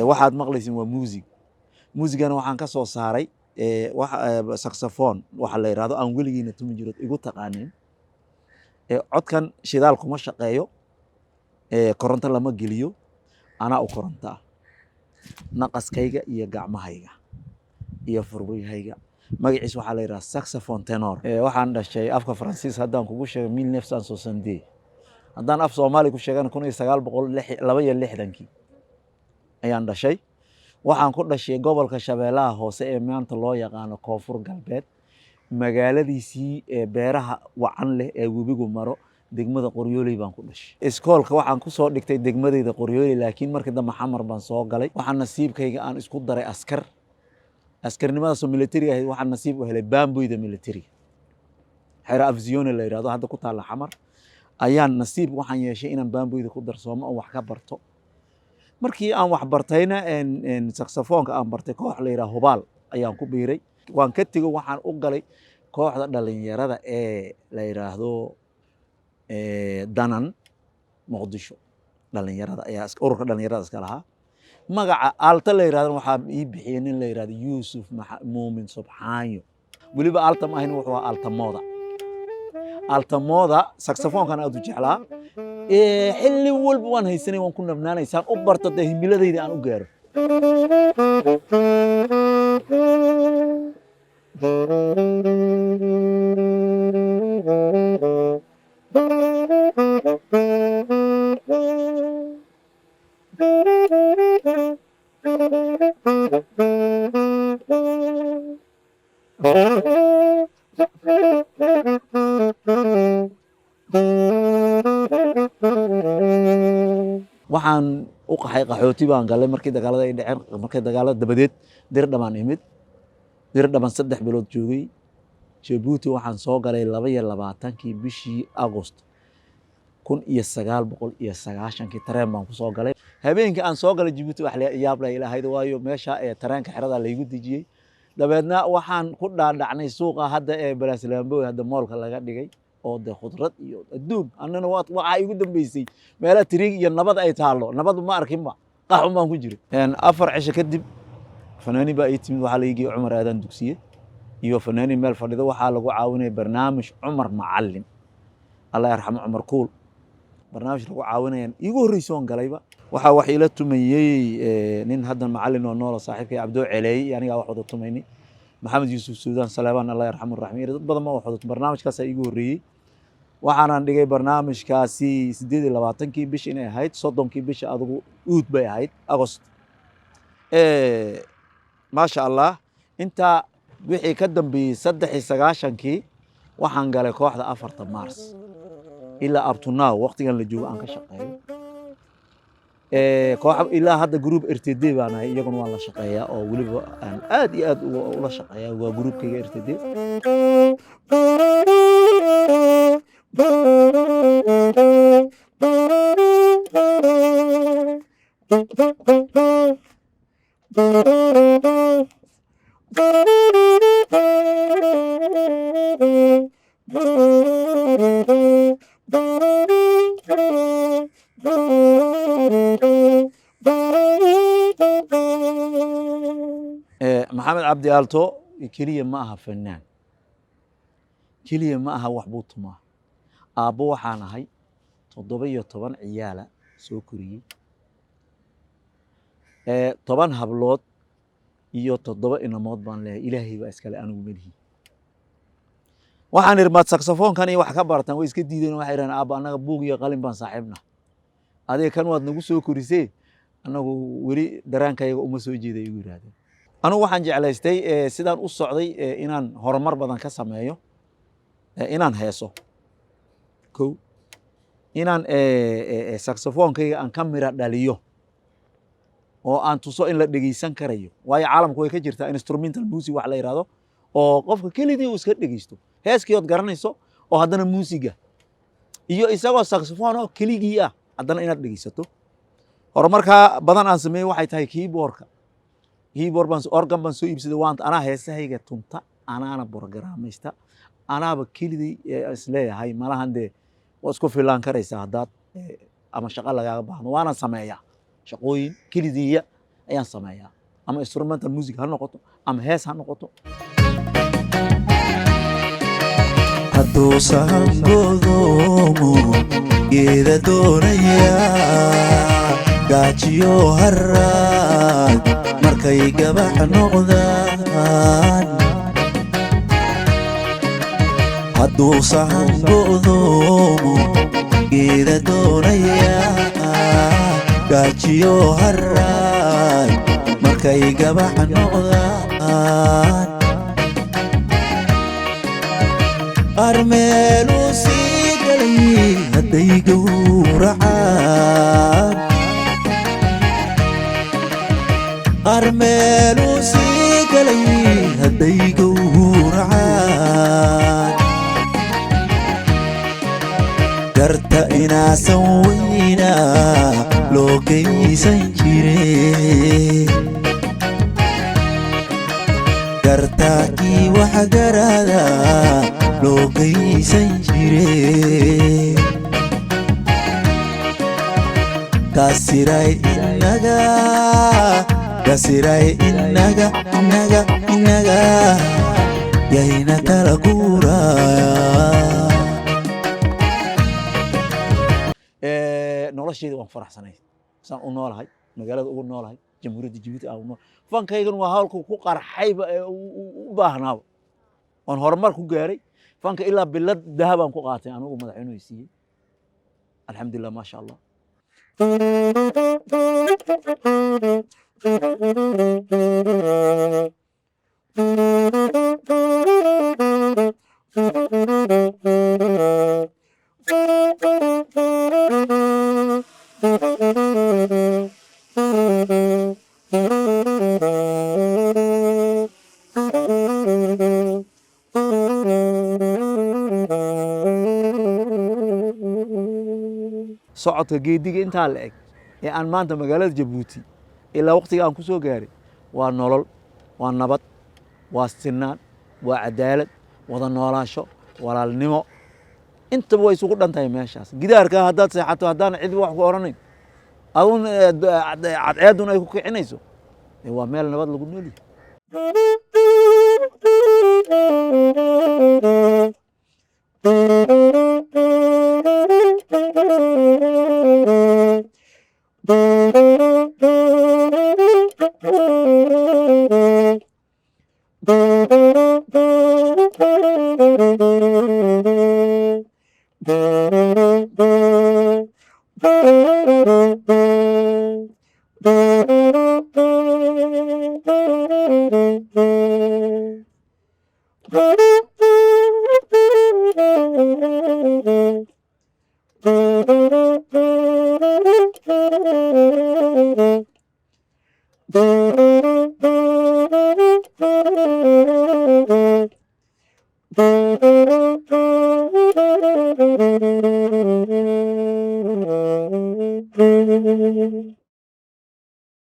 waxaad maqlaysin waa muusigana waxaan ka soo saaray saxophone waxa la yiraahdo aan weligiina tumi jiro igu taqaanin codkan shidaal kuma shaqeeyo koronto lama geliyo anaa u korontaa naqaskayga iyo gacmahayga iyo furbayhayga magaciis waxaa la yiraahdaa saxophone tenor waxaan dhashay afka Faransiis haddaan kugu sheego 1960 haddaan af Soomaali ku sheegana 1962 ayaan dhashay waxaan ku dhashay gobolka Shabeellaha Hoose ee maanta loo yaqaano Koonfur Galbeed magaaladiisii beeraha wacan leh ee webigu maro degmada Qoryooley baan ku dhashay iskoolka waxaan ku soo dhigtay degmadayda Qoryooley laakiin markii dambe Xamar baan soo galay waxaan nasiibkayga aan isku daray askarnimada soo military ah waxaan nasiib u helay baamboyda military xera afzione la yiraahdo hadda ku taala Xamar ayaan nasiib waxaan yeeshay inaan baamboyda ku darsoomo oo wax ka barto markii aan wax bartayna saxophone-ka aan bartay koox la yiraahdo Hubaal ayaan ku biiray waan ka tagay waxaan u galay kooxda dhalinyarada ee la yiraahdo danan Muqdisho dhalinyarada ayaa ururka dhalinyarada iska lahaa magaca alta la yiraahdo waxa ii bixiyay nin la yiraahdo Yuusuf Muumin Subxaanyo waliba alta ma ahayn wuxuu altamooda saxophone-kan aad u jeclaa xilli walba waan haysanay waan ku nabnaanaysaan u barto himiladayda aan u gaaro waxaan u qaxay qaxooti baan galay markii dagaalada ay dhaceen markii dagaalada dabadeed dir dhamaan imid dir dhamaan 3 bilood joogay Djibouti waxaan soo galay 22kii bishii August 1990 tareen baan ku soo galay habeenkii aan soo galay Djibouti wax la yaab leh ilaahay waayo meesha tareenka xirada la igu dejiyay dabeedna waxaan ku dhaadhacnay suuqa hadda ee Balaaslambo hadda moolka laga dhigay oo khudrad iyo adduun annana waxa igu dambeysay meelaha tiriig iyo nabad ay taalo nabad ma arkinba qaxun baan ku jiray afar cisho kadib fanaani baa ay timid waxa la yigi Umar Aadan Dugsiye iyo fanaani meel fadhido waxa lagu caawinay barnaamij Umar Macallin Allah yarxamo Umar Kuul barnaamij lagu caawinayaan igu horeysoon galayba waxa wax ila tumayay nin hadda macallin oo nool saaxiibkay Abdo Celeey aniga wax wada tumayni Maxamed Yuusuf Suudaan Salaabaan Allah yarxamo raxmiir dad badan ma wax wada barnaamijkaas ay igu horeeyay waxaan dhigay barnaamijkaasi 28kii bish inay ahayd 30kii bish adigu uud bay ahayd August ma sha Allah inta wixii ka dambeeyay 93kii waxaan galay kooxda 4 Mars ilaa up to now waqtigan la joogo aan ka shaqeeyo koox ilaa hadda group RTD baan ahay iyaguna waan la shaqeeyaa oo waliba aan aad iyo aad ula shaqeeyaa waa groupkayga RTD maxamed cabdi aalto keliya ma aha fanaan keliya ma aha wax buu tumaa aabbo waxaan ahay 17 ciyaala soo koriyay 10 hablood iyo 7 inamood baan leeyahay ilaahay baa iskale anigu malihi waxaan irmaad saxophone-kan iyo wax ka bartaan way iska diideen waxay yiraahdeen aabba anaga buug iyo qalin baan saaxiibna adiga kan waad nagu soo korisay anagu weli daraankayga uma soo jeeday igu yiraahdeen anigu waxaan jeclaystay sidaan u socday inaan horumar badan ka sameeyo inaan heeso ko inaan saxophone-kayga aan ka mira dhaliyo oo aan tuso in la dhageysan karayo waayo caalamku way ka jirtaa instrumental music wax la yiraahdo oo qofka kelidii uu iska dhageysto heeskiyood garanayso oo haddana muusiga iyo isagoo saxophone oo keligii ah haddana inaad dhegeysato. horumarkaa badan aan sameeyey waxay tahay keyboardka organ baan soo iibsaday waanta anaa heesahayga tunta anaana borogaraameysta anaaba keliday isleeyahay malahan dee waa isku filaan karaysaa haddaad ama shaqo lagaaga baahdo waana sameeyaa shaqooyin kelidiya ayaan sameeyaa ama instrumental music ha noqoto ama hees ha noqoto. hadduu sahan godoomo geeda doonaya gaajiyo haraad markay gabax noqdaan. hadduu sahan godoomo geeda doonaya gaajiyo haraad markay gabax noqdaan. armeelu sii galay hadday gowracaan. armeelu sii galay hadday gowracaan. garta inaasan weyna loo geysan jire gartaakii wax garada loo geysan jire. kasiray inaga yayna kala guuraya. noloshayda waan faraxsanay saan u noolahay magaalada ugu noolahay jamhuuriyadda Djibouti aan u nool fankaygan waa hawlku ku qarxayba u baahnaaba waan horumar ku gaaray fanka ilaa bilad dahabaan ku qaatay anigu madaxweynuhu siiyey alxamdulillah ma sha Allah. socodka geediga intaa la eg ee aan maanta magaalada Djibouti ilaa waqtiga aan ku soo gaaray waa nolol waa nabad waa sinaan waa cadaalad wada noolaansho walaalnimo intaba way isugu dhantahay meeshaas. gidaarka haddaad seexato haddaan cid wax ku oranayn adun cadceedun ay ku kicinayso waa meel nabad lagu nool yahay. Thank you.